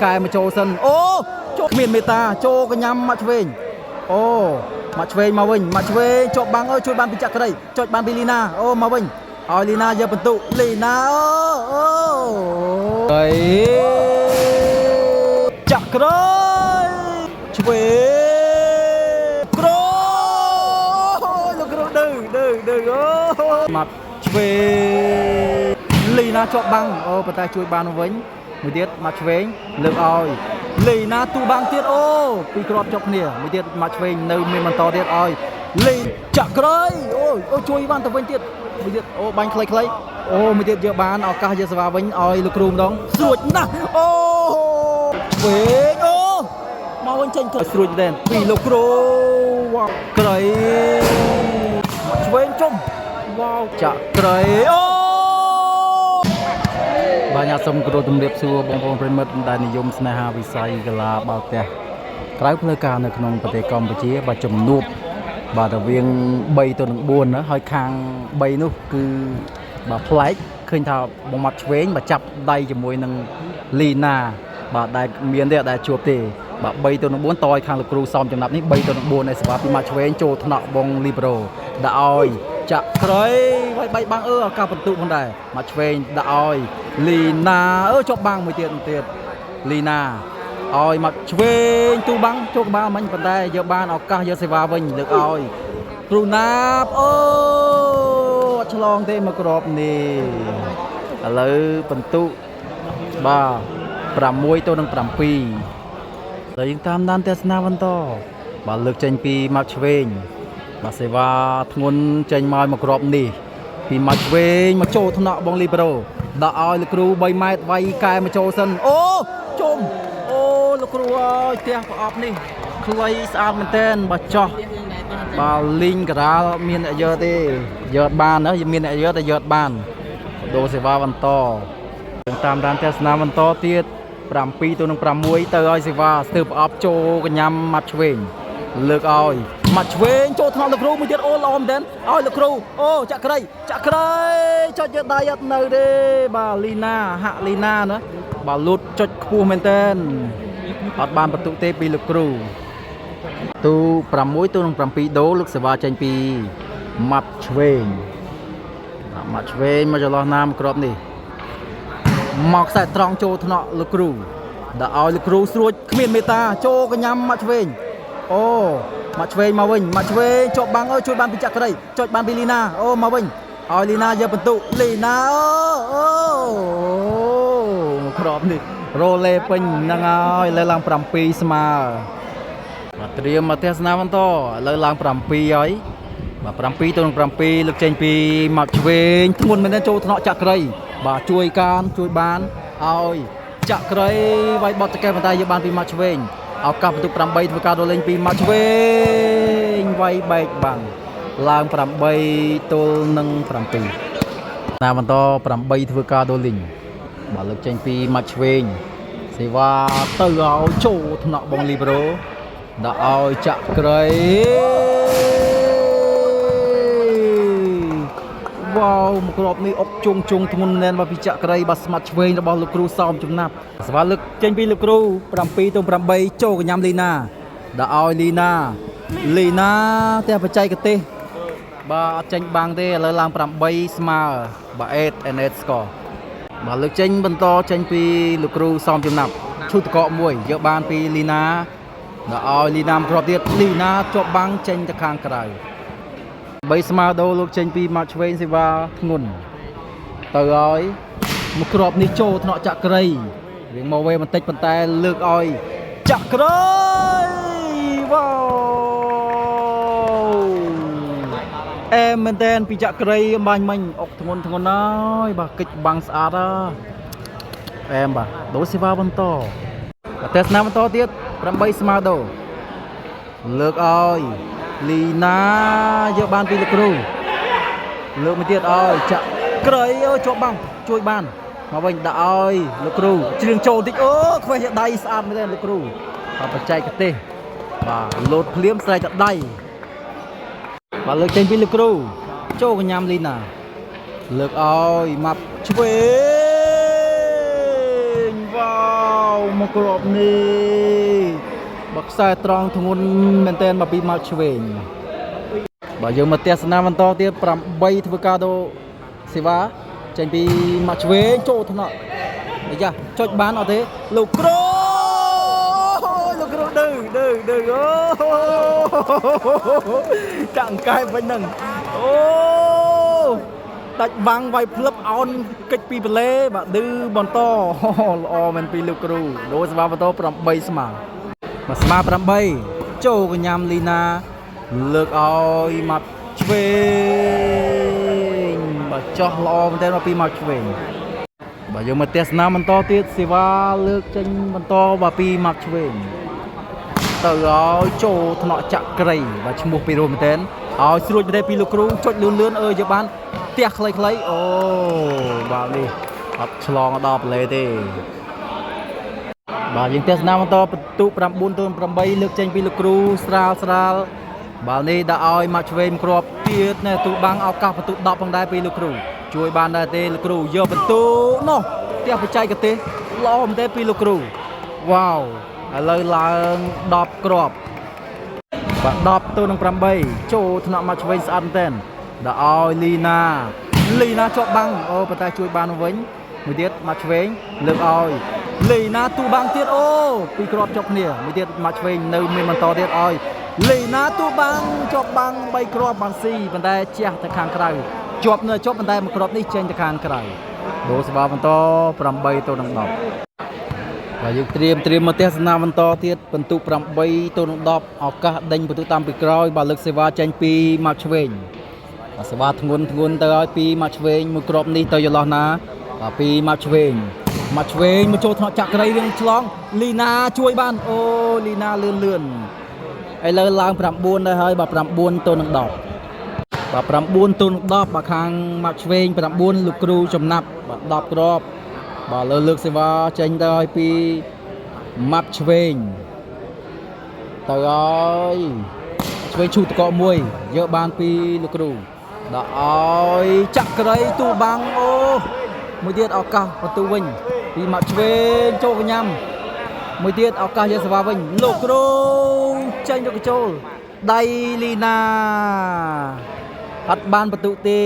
កែមកចូលសិនអូចូលគ្មានមេតាចូលកញ្ញាំមកឆ្វេងអូមកឆ្វេងមកវិញមកឆ្វេងជាប់បាំងអើជួយបានពីចក្រីចុចបានពីលីណាអូមកវិញឲ្យលីណាយកបន្ទុលីណាអូអីចក្រីឆ្វេងគ្រូលោកគ្រូឌឺអូមកឆ្វេងលីណាជាប់បាំងអូប៉ុន្តែជួយបានវិញមួយទៀតមកឆ្វេងលើកឲ្យលីណាទូបាំងទៀតអូពីរគ្រាប់ជាប់គ្នាមួយទៀតមកឆ្វេងនៅមានបន្តទៀតឲ្យលីចាក់ក្រោយអូជួយបានទៅវិញទៀតមួយទៀតអូបាញ់ខ្លីអូមួយទៀតយកបានឱកាសយកសេវាវិញឲ្យលោកគ្រូម្ដងស្រួចណាស់អូឆ្វេងអូមកវិញចេញស្រួចដែរពីលោកគ្រូវ៉ាក្រៃមកឆ្វេងជុំវ៉ាវចាក់ក្រៃអូបាទញ៉ាំសូមគោរពជំរាបសួរបងប្អូនប្រិមិត្តដែលនិយមស្នេហាវិស័យកីឡាបាល់ទះក្រៅផ្លូវការនៅក្នុងប្រទេសកម្ពុជាបាទជំនួបបាទរវាង3ទៅនឹង4ណាហើយខាង3នោះគឺបាទប្លែកឃើញថាបងមាត់ឆ្វេងបាទចាប់ដៃជាមួយនឹងលីណាបាទដែលមានទេដែលជួបទេបាទ3ទៅនឹង4តឲ្យខាងលោកគ្រូសំចំណាប់នេះ3ទៅនឹង4ឯសេវាពីមាត់ឆ្វេងចូលថ្នាក់បងលីប្រូដាក់ឲ្យចាក់ក្រៃហើយបែកបាំងឱកាសបន្ទុកផងដែរមកឆ្វេងដាក់ឲ្យលីណាជាប់បាំងមួយទៀតលីណាឲ្យមកឆ្វេងទូបាំងចូលក្បាលមិញប៉ុន្តែយកបានឱកាសយកសេវាវិញលើកឲ្យគ្រូណាបអូអត់ឆ្លងទេមកក្របនេះឥឡូវបន្ទុកបាទ6ទៅនឹង7ហើយយើងតាមដានទស្សនាបន្តបាទលើកចេញពីមកឆ្វេងបាទសេវាធ្ងន់ចេញមកក្របនេះពីមកឆ្វេងមកចូលថ្នាក់បងលីប្រូដាក់ឲ្យលោកគ្រូ3ម៉ែត្រវាយកែមកចូលសិនអូជុំអូលោកគ្រូអើយផ្ទះប្រអប់នេះខ្លីស្អាតមែនទែនបាទចោះបាទលីងការាលមានអ្នកយកទេយកបានណាមានអ្នកយកតែយកបានដូរសេវាបន្តយើងតាមដានទស្សនាបន្តទៀត7ទៅនឹង6ទៅឲ្យសេវាស្ទើរប្រអប់ចូលកញ្ញាំមកឆ្វេងលើកឲ្យមកឆ្វេងចូលថ្នាក់លោកគ្រូមួយទៀតអូល្អមែនទែនឲ្យលោកគ្រូអូចាក់ក្រៃចុចយកដៃអត់នៅទេបាទលីណាហាក់លីណាណាបាទលូតចុចខ្ពស់មែនទែនអត់បានបន្ទុកទេពីលោកគ្រូទូ6ទៅនឹង7ដូលោកសេវាចេញពីម៉ាត់ឆ្វេងមកចន្លោះណាមក្របនេះមកខ្សែត្រង់ចូលថ្នាក់លោកគ្រូដាក់ឲ្យលោកគ្រូស្រួចគ្មានមេតាចូលកញ្ញាំមកឆ្វេងអូមកឆ្វេងមកវិញមកឆ្វេងជាប់បាំងជួយបានពីចក្រីចុចបានពីលីណាអូមកវិញឲ្យលីណាយកបន្ទុលីណាអូក្របនេះរ៉ូលេពេញហ្នឹងហើយលើឡើង7ស្មើបាទត្រៀមមកទស្សនាបន្តឥឡូវឡើង7ហើយបាទ7ទៅនឹង7លើកចេញពីមកឆ្វេងធ្ងន់មែនទេចូលថ្នាក់ចក្រីបាទជួយបានឲ្យចក្រីវាយបត់តកែប៉ុន្តែយកបានពីមកឆ្វេងឱកាសបន្ទុក8ធ្វើការរលេងពីមកឆ្វេងវាយបែកបាំងឡើង8ទល់នឹង7ណាបន្ត8ធ្វើការដូលីងបាទលើកចេញពីមកឆ្វេងសេវាទៅឲ្យចូលថ្នាក់បងលីប្រូដាក់ឲ្យចាក់ក្រៃវ៉ាវមកក្របនេះអុកជុងធ្ងន់ណែនមកពីចាក់ក្រៃបាទស្មាត់ឆ្វេងរបស់លោកគ្រូសោមចំណាប់សេវាលើកចេញពីលោកគ្រូ7ទៅ8ចូលកញ្ញាំលីណាដាក់ឲ្យលីណាតែបច្ចេកទេសបាទអត់ចេញបាំងទេឥឡូវឡើង8ស្មើបាទ8 score បាទលើកចេញបន្តចេញពីលោកគ្រូសោមចំណាប់ឈូតតកមួយយកបានពីលីណាដាក់ឲ្យលីណាមកគ្របទៀតលីណាជាប់បាំងចេញទៅខាងក្រៅ3ស្មើដូរលោកចេញពីមកឆ្វេងសេវាធ្ងន់ទៅឲ្យមកគ្របនេះចូលថ្នាក់ចក្រីរៀងមកវេបន្តិចប៉ុន្តែលើកឲ្យចក្រីវ៉ាវអែមមែនទែនពីចក្រីបាញ់មិញអុកធ្ងន់ហើយបាទកិច្ចបាំងស្អាតអែមបាទដូរសេវាបន្តទស្សនាបន្តទៀត8ស្មើដូរលើកឲ្យលីណាយកបានពីលោកគ្រូលើកមួយទៀតឲ្យចាក់ក្រៃជាប់បាំងជួយបានមកវិញដាក់ឲ្យលោកគ្រូជ្រៀងចូលតិចអូខ្វេះដៃស្អាតមែនទេលោកគ្រូបច្ចេកទេសបាទលោតភ្លាមស្រែកតែដៃបាទលើកចេញពីលោកគ្រូចូលកញ្ញាំលីណាលើកឲ្យមកឆ្វេងវ៉ាវ មកគ្រាប់នេះបើខ្សែត្រង់ធ្ងន់មែនតើមកពីមកឆ្វេងបើយើងមកទស្សនាបន្តទៀត8ធ្វើការដូសេវាចេញពីមកឆ្វេងចូលថ្នាក់អាយ៉ាចុចបានអត់ទេលោកគ្រូលោកគ្រូឌឺអូចាក់កែវិញហ្នឹងអូដាច់បាំងវាយភ្លឹបអោនកិច្ចពីបលេបាទឌឺបន្តល្អមែនពីលោកគ្រូដូសេវាបន្ត8ស្មើមកស្មើ8ចូលកញ្ញាំលីណាលើកឲ្យមកឆ្វេងបាទចោះល្អមែនតើមកពីមកឆ្វេងបាទយើងមកទស្សនាបន្តទៀតសេវាលើកចេញបន្តបាទពីមកឆ្វេងទៅឲ្យចូលថ្នាក់ចក្រីបាទឈ្មោះពីរោះមែនតើឲ្យស្រួចមែនពីលោកគ្រូចុចលឿនយកបានផ្ទះខ្លីអូបាទនេះអត់ឆ្លងដល់ប្លេទេបាទយើងទស្សនាបន្តបន្ទុក9-8លើកចេញពីលោកគ្រូស្រាលបាល់នេះដាក់ឲ្យមកឆ្វេងគ្រាប់ទៀតណែទូបាំងឱកាសបន្ទុក10ផងដែរពីលោកគ្រូជួយបានដែរទេលោកគ្រូយកបន្ទុកនោះផ្ទះបច្ចេកទេសល្អមែនទេពីលោកគ្រូវ៉ាវឥឡូវឡើង10គ្រាប់បាទ10-8ចូលថ្នាក់មកឆ្វេងស្អាតមែនទេដាក់ឲ្យលីណាជាប់បាំងអូប៉ុន្តែជួយបានវិញមួយទៀតមកឆ្វេងលើកឲ្យលីណាទូបាំងទៀតអូពីរគ្រាប់ជាប់គ្នាមួយទៀតមកឆ្វេងនៅមានបន្តទៀតឲ្យលីណាទូបាំងជាប់បាំង3គ្រាប់បានស៊ីប៉ុន្តែជះទៅខាងក្រៅជាប់ប៉ុន្តែមួយគ្រាប់នេះចេញទៅខាងក្រៅដូរស្បាបន្ត8-10បាទយើងត្រៀមមកទស្សនាបន្តទៀតបន្ទុក8-10ឱកាសដេញបន្ទុកតាមពីក្រោយបាទលើកសេវាចេញពីមកឆ្វេងបាទសេវាធ្ងន់ទៅឲ្យពីមកឆ្វេងមួយគ្រាប់នេះទៅចន្លោះណាបាទពីមកឆ្វេងមកចូលថ្នាក់ចក្រីរៀងឆ្លងលីណាជួយបានអូលីណាលឿនឥឡូវឡើង9ដែរហើយបាទ9-10បាទ9-10បាទខាងមកឆ្វេង9លោកគ្រូចំណាប់បាទ10គ្រាប់បាទលើកសេវាចេញទៅឲ្យពីម៉ាប់ឆ្វេងទៅឲ្យឆ្វេងឈូតតកមួយយកបានពីលោកគ្រូដាក់ឲ្យចក្រីទូបាំងអូមួយទៀតឱកាសបន្ទូវិញពីម៉ាប់ឆ្វេងចូលកញ្ញាំមួយទៀតឱកាសយកសេវាវិញលោកគ្រូចេញទៅកចូលដៃលីណាអត់បានបន្ទុទេ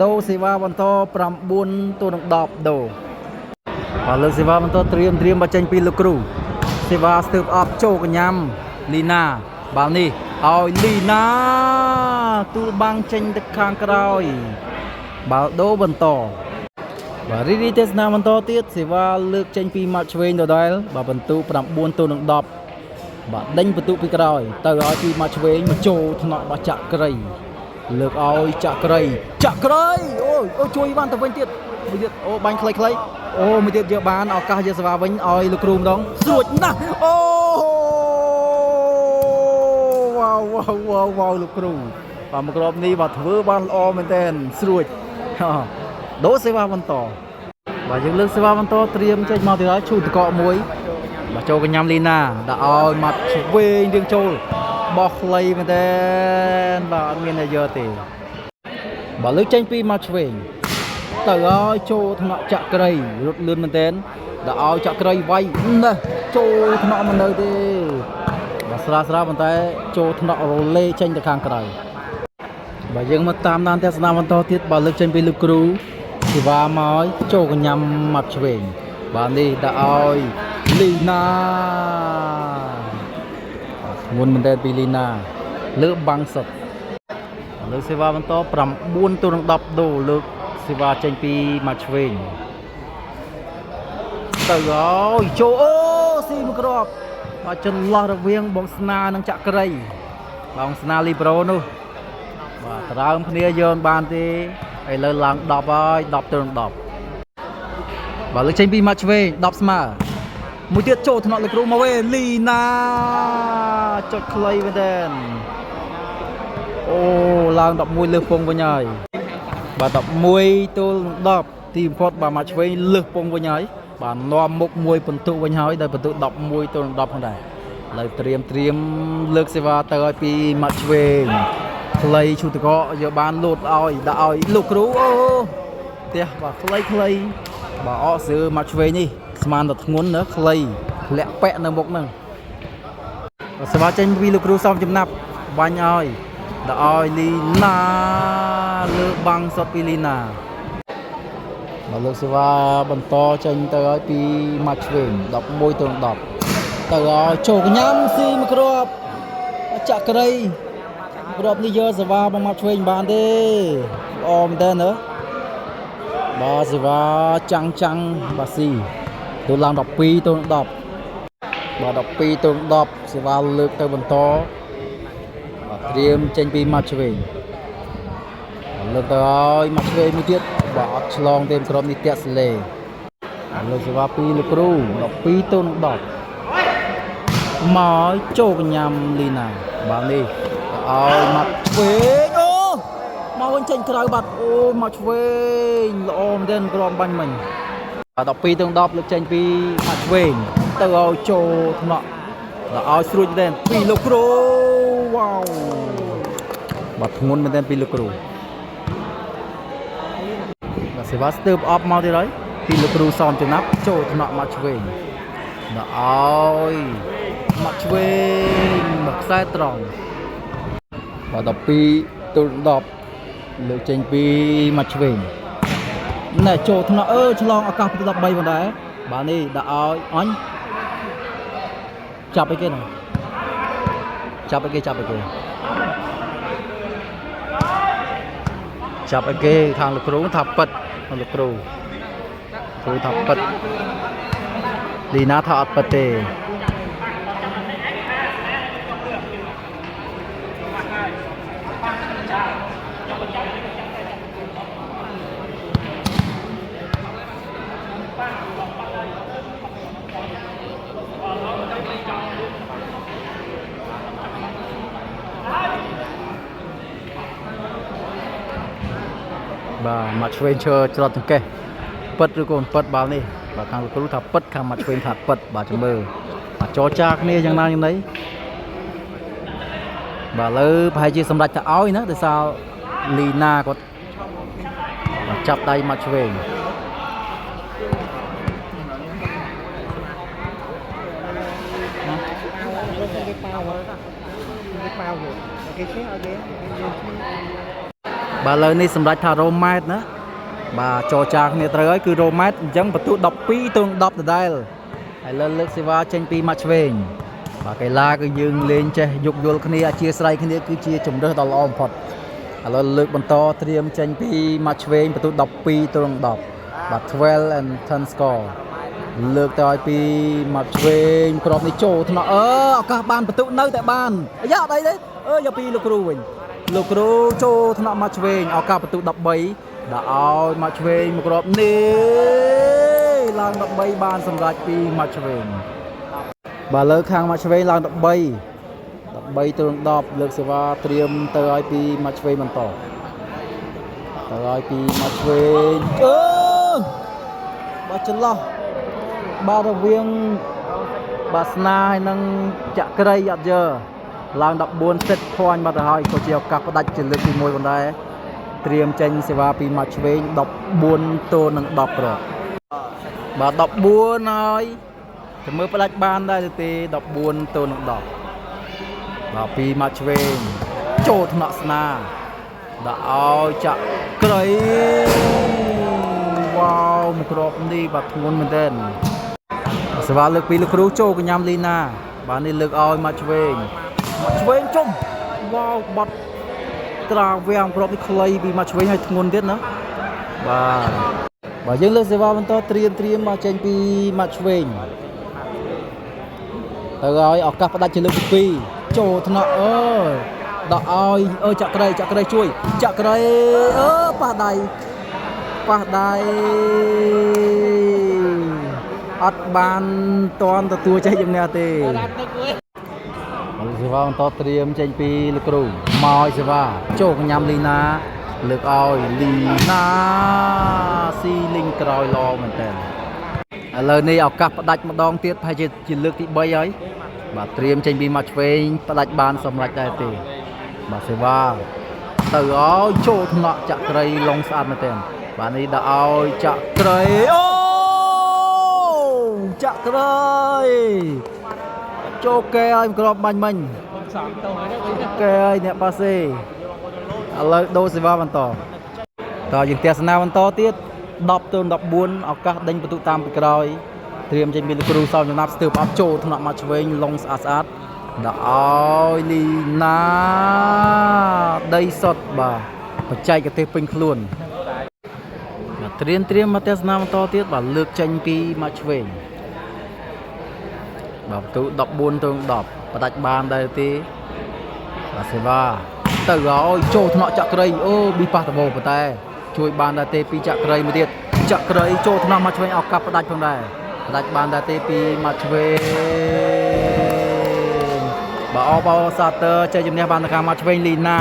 ដូសេវាបន្ត9-10ដូបាទលើកសេវាបន្តត្រៀមបញ្ចេញពីលោកគ្រូសេវាស្ទើបអប់ចូលកញ្ញាំលីណាបាល់នេះឲ្យលីណាទូលបាំងចេញទៅខាងក្រោយបាល់ដូបន្តបាទរីទេសនាបន្តទៀតសេវាលើកចេញពីមកឆ្វេងដដែលបាទបន្ទុក9-10បាទដេញបន្ទុកពីក្រោយទៅឲ្យពីមកឆ្វេងមកចូលថ្នាក់របស់ចក្រីលើកឲ្យចក្រីអូជួយបានទៅវិញទៀតមួយទៀតអូបាញ់ខ្លីអូមួយទៀតយកបានឱកាសយកសេវាវិញឲ្យលោកគ្រូម្ដងស្រួចណាស់អូវ៉ាវលោកគ្រូបាទមួយគ្រាប់នេះបាទធ្វើបានល្អមែនទែនស្រួចដូរសេវាបន្តបាទយើងលើកសេវាបន្តត្រៀមចេញមកទៀតហើយឈូតតកមួយបាទចូលកញ្ញាំលីណាដាក់ឲ្យមកឆ្វេងរៀងចូលបោះខ្លីមែនទែនបាទអត់មានតែយកទេបាទលើកចេញពីមកឆ្វេងទៅឲ្យចូលថ្នាក់ចក្រីរត់លឿនមែនទែនដាក់ឲ្យចក្រីវាយណាចូលថ្នាក់មិននៅទេបាទស្រាលប៉ុន្តែចូលថ្នាក់រលេចេញទៅខាងក្រៅបាទយើងមកតាមដានទស្សនាបន្តទៀតបាទលើកចេញពីលោកគ្រូសេវាមកចូលកញ្ញាំមកឆ្វេងបាទនេះដាក់ឲ្យលីណាមុនមែនតើពីលីណាលើបាំងសុតលើសេវាបន្ត9-10ដូលើកសេវាចេញពីមកឆ្វេងទៅហើយចូលអូស៊ីមួយគ្រាប់បាទចន្លោះរវាងបងស្នានិងចក្រីបងស្នាលីប្រូនោះបាទត្រើមគ្នាយកបានទេឥឡូវឡើង10ហើយ10-10បាទលើកចេញពីមកឆ្វេង10ស្មើមួយទៀតចូលថ្នាក់លោកគ្រូមកវិញលីណាចុចខ្លីមែនទេអូឡើង11លើសពងវិញហើយបាទ11-10ទីបំផុតបាទមកឆ្វេងលើសពងវិញហើយបាទនាំមុខមួយបន្ទុកវិញហើយដល់បន្ទុក11-10ផងដែរឥឡូវត្រៀមលើកសេវាទៅឲ្យពីមកឆ្វេងខ្លីឈូតកកយកបានលោតឲ្យដាក់ឲ្យលោកគ្រូអូផ្ទះបាទខ្លីបាទអកសើមកឆ្វេងនេះស្មានតែធ្ងន់ណាខ្លី លាក់ពាក់នៅមុខហ្នឹងសេវាចេញពីលោកគ្រូសំចំណាប់បាញ់ឲ្យដល់ឲ្យលីណាលើបាំងសុតពីលីណាមកលោកសេវាបន្តចេញទៅឲ្យពីម៉ាត់ឆ្វេង11 ទៅ 10ទៅឲ្យចូលកញ្ញាំស៊ីមួយគ្រាប់ចាក់ក្រីគ្រាប់នេះយកសេវាមកម៉ាត់ឆ្វេងបានទេល្អមែនតើណាបាទសេវាចាំងបាស៊ីទៅឡើង12 ទៅ 10បាទ12 ទៅ 10សេវាលើកទៅបន្តបាទត្រៀមចេញពីម៉ាត់ឆ្វេងលើកទៅឲ្យម៉ាត់ឆ្វេងមួយទៀតបាទអត់ឆ្លងទេគ្រាប់នេះតាក់សលេលើកសេវាពីលោកគ្រូ12 ទៅ 10មកចូលកញ្ញាំលីណាបាទនេះឲ្យម៉ាត់ឆ្វេងអូមកវិញចេញក្រៅបាត់អូម៉ាត់ឆ្វេងល្អមែនទេគ្រាប់បាញ់មិញបាទ12 ទៅ 10លើកចេញពីម៉ាត់ឆ្វេងទៅឲ្យចូលថ្នាក់ដល់ឲ្យស្រួចមែនពីលោកគ្រូវ៉ាវបាទធ្ងន់មែនទេពីលោកគ្រូបាទសេវាស្ទើបអប់មកទៀតហើយពីលោកគ្រូសំចំណាប់ចូលថ្នាក់ម៉ាត់ឆ្វេងដល់ឲ្យម៉ាត់ឆ្វេងមកខ្សែត្រង់បាទ12 ទៅ 10លើកចេញពីម៉ាត់ឆ្វេងណែចូលថ្នាក់ឆ្លងឱកាសពី13ផងដែរបាទនេះដាក់ឲ្យអញចាប់ឲ្យគេណាចាប់ឲ្យគេខាងលោកគ្រូថាប៉ិតលោកគ្រូថាប៉ិតលីណាថាអត់ប៉ិតទេបាទម៉ាត់ឆ្វេងឈើច្រត់ចង្កេះប៉ិតឬក៏មិនប៉ិតបាល់នេះបាទខាងលោកគ្រូថាប៉ិតខាងម៉ាត់ឆ្វេងថាប៉ិតបាទចាំមើលបាទចរចាគ្នាយ៉ាងណាយ៉ាងណីបាទឥឡូវប្រហែលជាសម្រេចទៅឲ្យណាដោយសារលីណាគាត់ចាប់ដៃម៉ាត់ឆ្វេងបាទឥឡូវនេះសម្រាប់ថារ៉ូម៉ែតណាបាទចរចាគ្នាត្រូវហើយគឺរ៉ូម៉ែតអញ្ចឹងបន្ទូ12 ទៅ 10ដដែលហើយលើកសេវាចេញពីម៉ាត់ឆ្វេងបាទកីឡាគឺយើងលេងចេះយោគយល់គ្នាអធិស្ឋានគ្នាគឺជាជំរើសដ៏ល្អបំផុតឥឡូវលើកបន្តត្រៀមចេញពីម៉ាត់ឆ្វេងបន្ទូ12 ទៅ 10បាទ12 and 10 score លើកទៅឲ្យពីម៉ាត់ឆ្វេងគ្រាប់នេះចូលថ្នាក់ឱកាសបានបន្ទុនៅតែបានអាយ៉ាអត់អីទេយកពីលោកគ្រូវិញលោកគ្រូចូលថ្នាក់ម៉ាត់ឆ្វេងឱកាសបន្ទុ13ដាក់ឲ្យម៉ាត់ឆ្វេងមួយគ្រាប់នេះឡើង13បានសម្រាប់ពីម៉ាត់ឆ្វេងបាទលើខាងម៉ាត់ឆ្វេងឡើង13 ទៅ 10លើកសេវាត្រៀមទៅឲ្យពីម៉ាត់ឆ្វេងបន្តទៅឲ្យពីម៉ាត់ឆ្វេងបាទចន្លោះបាទរវាងបាទស្នាហើយនឹងចក្រីអត់យើឡើង14 set point បាត់ទៅហើយក៏ជាឱកាសផ្ដាច់ជាលើកទី1ផងដែរត្រៀមចេញសេវាពីម៉ាត់ឆ្វេង14 ទៅនឹង 10គ្រាប់បាទ14ហើយតែមើលផ្ដាច់បានដែរទេ14 ទៅនឹង 10បាទពីម៉ាត់ឆ្វេងចូលថ្នាក់ស្នាដាក់ឲ្យចាក់ក្រៃវ៉ាវមួយគ្រាប់នេះបាទធ្ងន់មែនទែនសេវាលើកពីលោកគ្រូចូលកញ្ញាំលីណាបាទនេះលើកឲ្យម៉ាត់ឆ្វេងជុំវ៉ាវបាត់ត្រាវាំងគ្រាប់នេះខ្លីពីម៉ាត់ឆ្វេងឲ្យធ្ងន់ទៀតណាបាទយើងលើកសេវាបន្តត្រៀមមកចេញពីម៉ាត់ឆ្វេងទៅឲ្យឱកាសផ្ដាច់ជាលើកទី2ចូលថ្នាក់ដាក់ឲ្យចាក់ក្រៃជួយចាក់ក្រៃប៉ះដៃអត់បានតន់ទទួលចេះជំនះទេសេវាបន្តត្រៀមចេញពីលោកគ្រូមកឲ្យសេវាចូលកញ្ញាំលីណាលើកឲ្យលីណាស៊ីលីងក្រោយល្អមែនតើឥឡូវនេះឱកាសផ្ដាច់ម្ដងទៀតប្រហែលជាលើកទី3ហើយបាទត្រៀមចេញពីម៉ាត់ឆ្វេងផ្ដាច់បានសម្រេចដែរទេបាទសេវាទៅឲ្យចូលថ្នាក់ចាក់ក្រៃឡុងស្អាតមែនតើបាទនេះដាក់ឲ្យចាក់ក្រៃ ចាក់ក្រោយចូលកែឲ្យក្របបាញ់មិញកែឲ្យអ្នកប៉ាសេឥឡូវដូរសេវាបន្តតយើងទស្សនាបន្តទៀត10 ទៅ 14ឱកាសដេញបន្ទុកតាមពីក្រោយត្រៀមចេញមានលោកគ្រូសោចំណាប់ស្ទើរអត់ចូលថ្នាក់មកឆ្វេងឡុងស្អាតដាក់ឲ្យលីណាដីសុតបាទបច្ចេកទេសពេញខ្លួនបាទត្រៀមមកទស្សនាបន្តទៀតបាទលើកចេញពីមកឆ្វេងបាទបន្ទុក14 ទៅ 10បដាច់បានដែរទេបាទសេវាទៅឲ្យចូលថ្នាក់ចក្រីអូប៊ីប៉ះតបោប៉ុន្តែជួយបានដែរទេពីចក្រីមួយទៀតចក្រីចូលថ្នាក់មកឆ្វេងឱកាសផ្ដាច់ផងដែរបដាច់បានដែរទេពីមកឆ្វេងបាទអបអសាទ័រជ័យជំនះបានទៅខាងមកឆ្វេងលីណា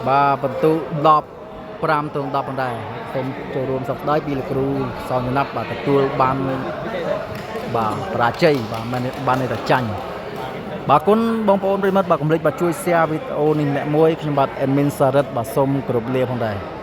បាទបន្ទុក15 ទៅ 10ផងដែរសូមចូលរួមសប្តាហ៍ពីលោកគ្រូសោមណាប់បាទទទួលបានបាទបរាជ័យបាទបានតែចាញ់បាទគុណបងប្អូនប្រិមិត្តបាទកុំភ្លេចបាទជួយ share វីដេអូនេះម្នាក់មួយខ្ញុំបាទ admin សារិតបាទសូមគោរពលាផងដែរ